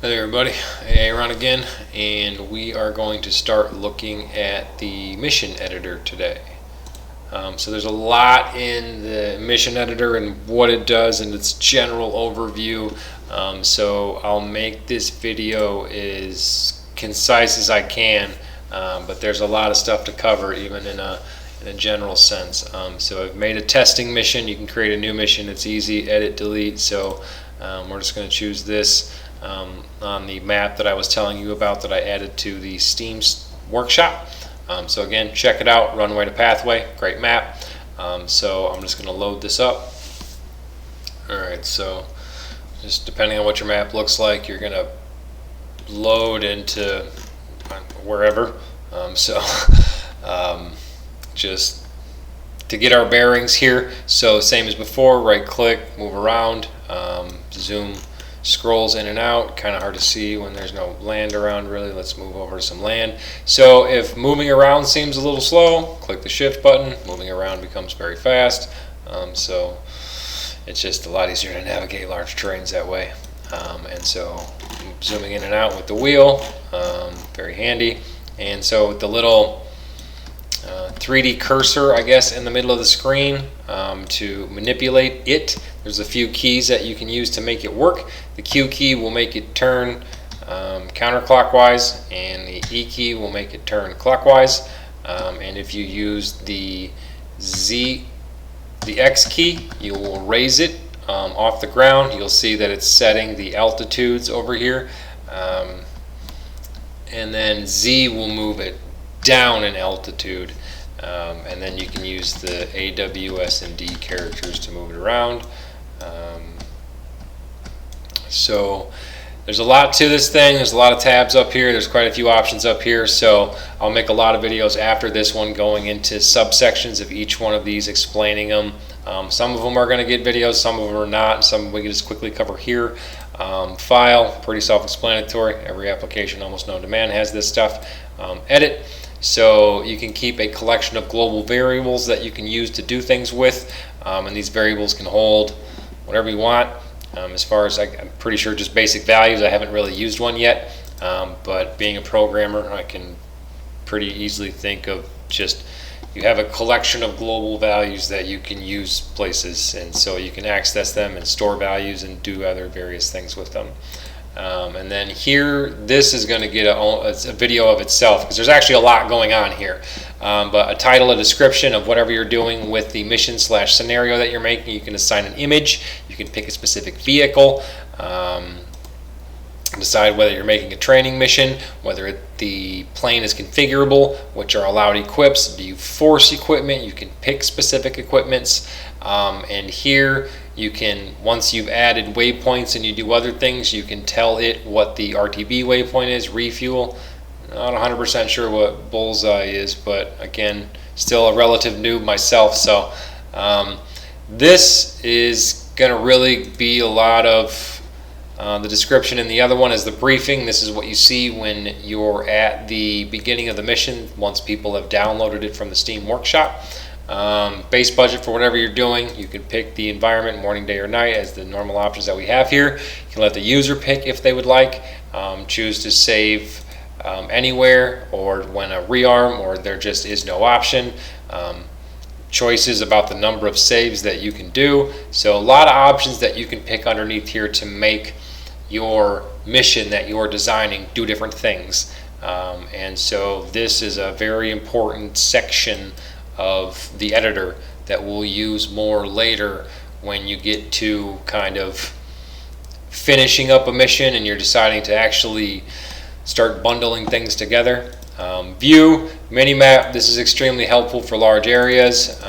Hi there everybody, Aaron again, and we are going to start looking at the mission editor today. So there's a lot in the mission editor and what it does and its general overview. So I'll make this video as concise as I can, but there's a lot of stuff to cover even in a general sense. So I've made a testing mission. You can create a new mission. It's easy, edit, delete. So we're just going to choose this on the map that I was telling you about that I added to the Steam workshop. So again, check it out, runway to pathway, great map. So I'm just going to load this up. Alright, so just depending on what your map looks like, you're going to load into wherever. Just to get our bearings here, so same as before, right click, move around, zoom scrolls in and out, kind of hard to see when there's no land around really. Let's move over to some land. So if moving around seems a little slow, click the shift button, moving around becomes very fast. So it's just a lot easier to navigate large terrains that way. And so zooming in and out with the wheel, very handy. And so with the little 3D cursor, I guess, in the middle of the screen to manipulate it, there's a few keys that you can use to make it work. The Q key will make it turn counterclockwise, and the E key will make it turn clockwise. And if you use the X key, you will raise it off the ground. You'll see that it's setting the altitudes over here. And then Z will move it down in altitude. And then you can use the A, W, S, and D characters to move it around. So there's a lot to this thing. There's a lot of tabs up here. There's quite a few options up here. So I'll make a lot of videos after this one going into subsections of each one of these, explaining them. Some of them are going to get videos, some of them are not. Some we can just quickly cover here. File, pretty self-explanatory. Every application almost known to man has this stuff. Edit. So you can keep a collection of global variables that you can use to do things with, and these variables can hold whatever you want. As far as I'm pretty sure just basic values. I haven't really used one yet, but being a programmer, I can pretty easily think of just you have a collection of global values that you can use places, and so you can access them and store values and do other various things with them. And then here, this is going to get a video of itself because there's actually a lot going on here. But a title, a description of whatever you're doing with the mission / scenario that you're making. You can assign an image. You can pick a specific vehicle. Decide whether you're making a training mission, whether the plane is configurable, which are allowed equips. Do you force equipment? You can pick specific equipments. And here you can, once you've added waypoints and you do other things, you can tell it what the RTB waypoint is, refuel. Not 100% sure what bullseye is, but again, still a relative noob myself. So this is going to really be a lot of the description, and the other one is the briefing. This is what you see when you're at the beginning of the mission, once people have downloaded it from the Steam workshop. Base budget for whatever you're doing. You can pick the environment, morning, day, or night, as the normal options that we have here. You can let the user pick if they would like. Choose to save anywhere, or when a rearm, or there just is no option. Choices about the number of saves that you can do. So a lot of options that you can pick underneath here to make your mission that you're designing do different things. And so this is a very important section of the editor that we'll use more later when you get to kind of finishing up a mission and you're deciding to actually start bundling things together. View, mini-map, this is extremely helpful for large areas,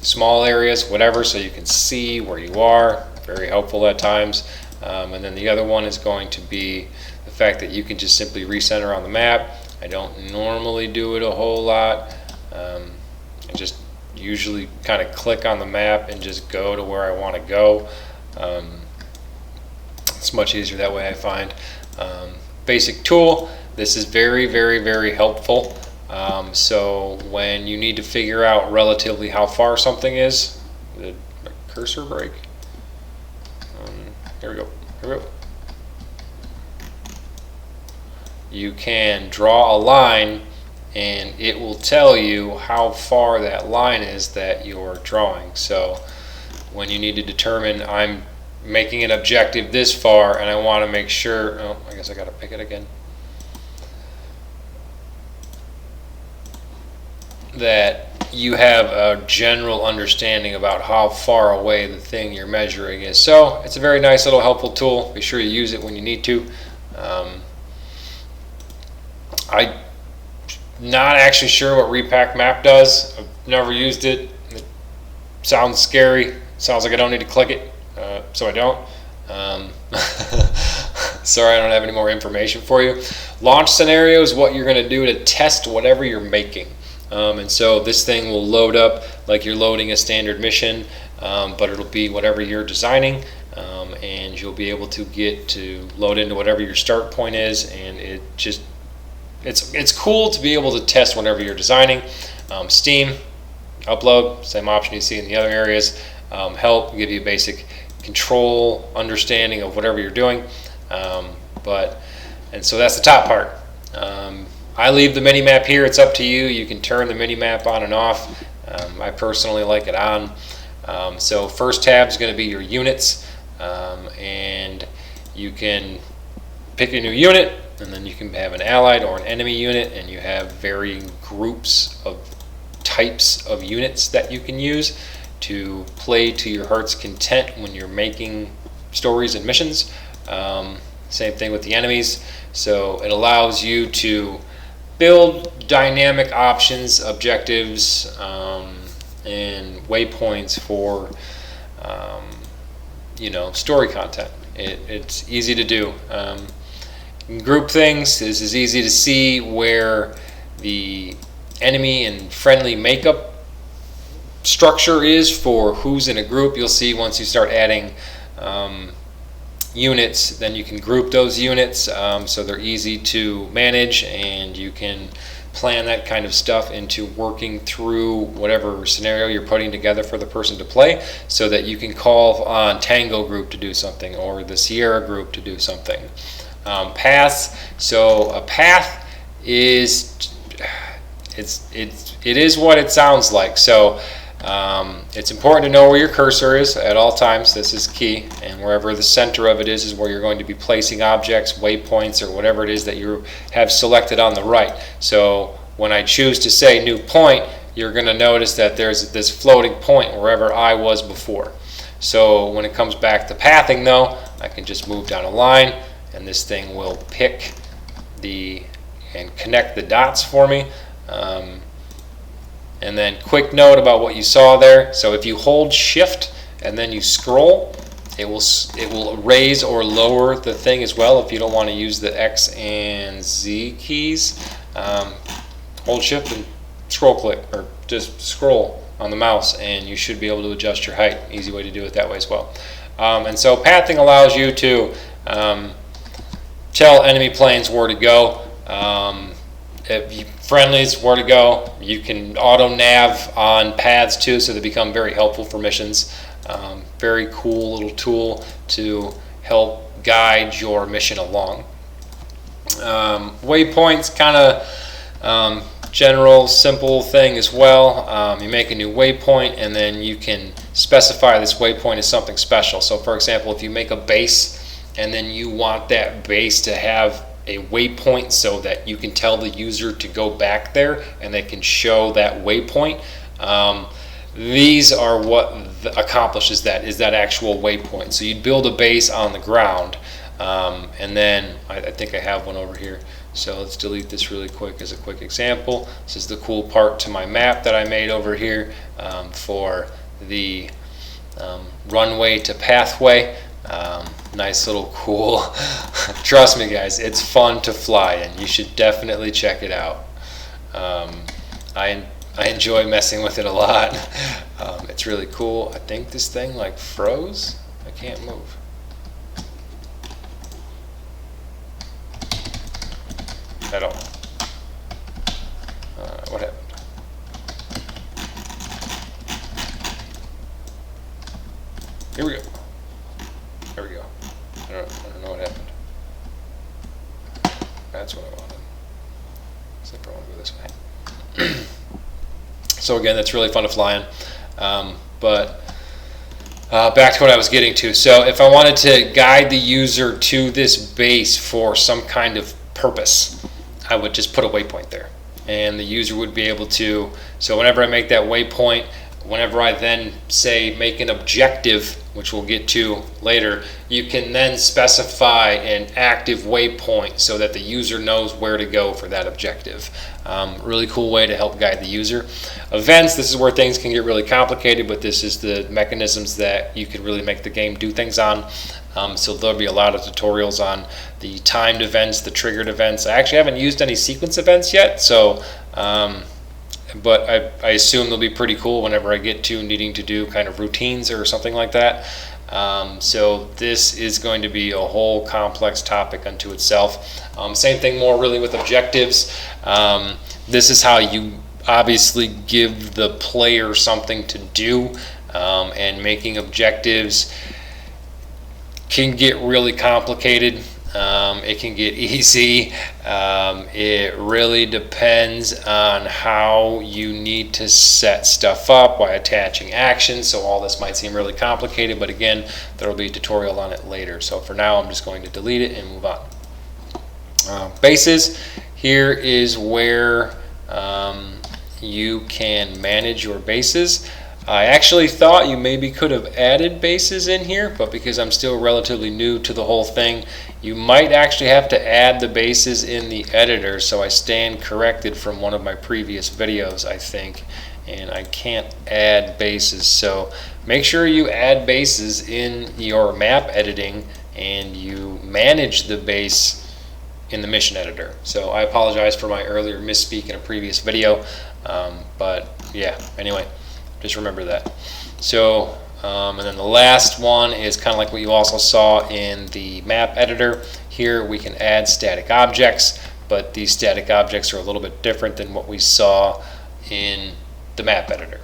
small areas, whatever, so you can see where you are. Very helpful at times. And then the other one is going to be the fact that you can just simply recenter on the map. I don't normally do it a whole lot. I just usually kind of click on the map and just go to where I want to go. It's much easier that way, I find. Basic tool, this is very, very, very helpful. So when you need to figure out relatively how far something is, did my cursor break? Here we go. you can draw a line and it will tell you how far that line is that you're drawing. So when you need to determine, I'm making an objective this far and I want to make sure, oh, I guess I got to pick it again, that you have a general understanding about how far away the thing you're measuring is. So it's a very nice little helpful tool. Be sure you use it when you need to. I'm not actually sure what Repack Map does. I've never used it. It sounds scary. Sounds like I don't need to click it, so I don't. Sorry, I don't have any more information for you. Launch scenario is what you're going to do to test whatever you're making. And so this thing will load up like you're loading a standard mission, but it'll be whatever you're designing, and you'll be able to get to load into whatever your start point is, and it's cool to be able to test whatever you're designing. Steam, upload, same option you see in the other areas. Help, give you a basic control understanding of whatever you're doing. And so that's the top part. I leave the mini map here. It's up to you. You can turn the mini map on and off. I personally like it on. So first tab is going to be your units, and you can pick a new unit, and then you can have an allied or an enemy unit, and you have varying groups of types of units that you can use to play to your heart's content when you're making stories and missions. Same thing with the enemies. So it allows you to build dynamic options, objectives, and waypoints for story content. It's easy to do. Group things. This is easy to see where the enemy and friendly makeup structure is for who's in a group. You'll see once you start adding units, then you can group those units, so they're easy to manage, and you can plan that kind of stuff into working through whatever scenario you're putting together for the person to play, so that you can call on Tango group to do something or the Sierra group to do something. Paths. So a path is it is what it sounds like. So it's important to know where your cursor is at all times. This is key, and wherever the center of it is where you're going to be placing objects, waypoints, or whatever it is that you have selected on the right. So when I choose to say new point, you're going to notice that there's this floating point wherever I was before. So when it comes back to pathing though, I can just move down a line, and this thing will pick and connect the dots for me. And then quick note about what you saw there. So if you hold shift and then you scroll, it will raise or lower the thing as well. If you don't want to use the X and Z keys, hold shift and scroll click, or just scroll on the mouse, and you should be able to adjust your height. Easy way to do it that way as well. And so pathing allows you to tell enemy planes where to go. Friendlies where to go. You can auto nav on paths too, so they become very helpful for missions. Very cool little tool to help guide your mission along. Waypoints, kind of general simple thing as well. You make a new waypoint, and then you can specify this waypoint as something special. So for example, if you make a base and then you want that base to have a waypoint so that you can tell the user to go back there and they can show that waypoint, these are what accomplishes that, is that actual waypoint. So you'd build a base on the ground, and then I think I have one over here. So let's delete this really quick as a quick example. This is the cool part to my map that I made over here for the runway to pathway. Nice little cool. Trust me guys, it's fun to fly in. You should definitely check it out. I enjoy messing with it a lot. It's really cool. I think this thing like froze. I can't move. At all. What happened? Here we go. There we go. I don't know what happened. That's what I wanted. So I want to go this way. So again, that's really fun to fly in. But back to what I was getting to. So if I wanted to guide the user to this base for some kind of purpose, I would just put a waypoint there. And the user would be able to, so whenever I make that waypoint, whenever I then say make an objective, which we'll get to later, you can then specify an active waypoint so that the user knows where to go for that objective. Really cool way to help guide the user. Events, this is where things can get really complicated, but this is the mechanisms that you can really make the game do things on. So there'll be a lot of tutorials on the timed events, the triggered events. I actually haven't used any sequence events yet, so but I assume they'll be pretty cool whenever I get to needing to do kind of routines or something like that. So this is going to be a whole complex topic unto itself. Same thing more really with objectives. This is how you obviously give the player something to do, and making objectives can get really complicated. It can get easy. It really depends on how you need to set stuff up by attaching actions. So all this might seem really complicated, but again, there will be a tutorial on it later. So for now, I'm just going to delete it and move on. Bases, here is where you can manage your bases. I actually thought you maybe could have added bases in here, but because I'm still relatively new to the whole thing, you might actually have to add the bases in the editor. So I stand corrected from one of my previous videos, I think, and I can't add bases. So make sure you add bases in your map editing and you manage the base in the mission editor. So I apologize for my earlier misspeak in a previous video, but yeah, anyway. Just remember that. So, and then the last one is kind of like what you also saw in the map editor. Here we can add static objects, but these static objects are a little bit different than what we saw in the map editor.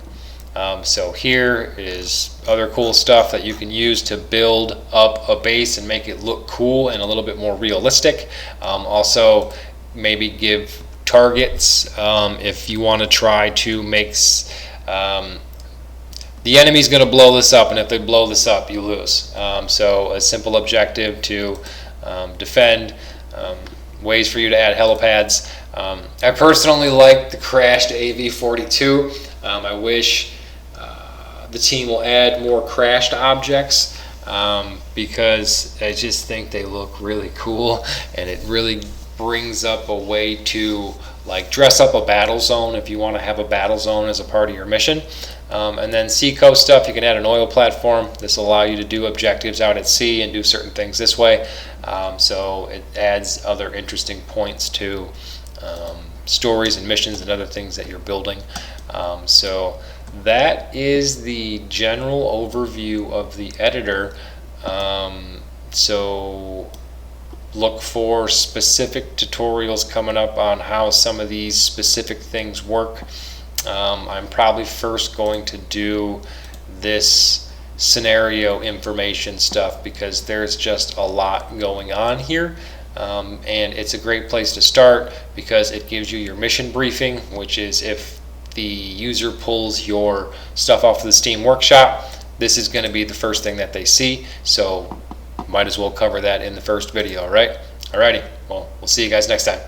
So here is other cool stuff that you can use to build up a base and make it look cool and a little bit more realistic. Also, maybe give targets if you want to try to make the enemy's going to blow this up, and if they blow this up, you lose. So a simple objective to defend, ways for you to add helipads. I personally like the crashed AV-42. I wish the team will add more crashed objects because I just think they look really cool, and it really brings up a way to like dress up a battle zone if you want to have a battle zone as a part of your mission. And then seacoast stuff, you can add an oil platform. This will allow you to do objectives out at sea and do certain things this way. So it adds other interesting points to stories and missions and other things that you're building. So that is the general overview of the editor. So look for specific tutorials coming up on how some of these specific things work. I'm probably first going to do this scenario information stuff because there's just a lot going on here, and it's a great place to start because it gives you your mission briefing, which is if the user pulls your stuff off of the Steam Workshop, this is going to be the first thing that they see. So might as well cover that in the first video, right? Alrighty, well, we'll see you guys next time.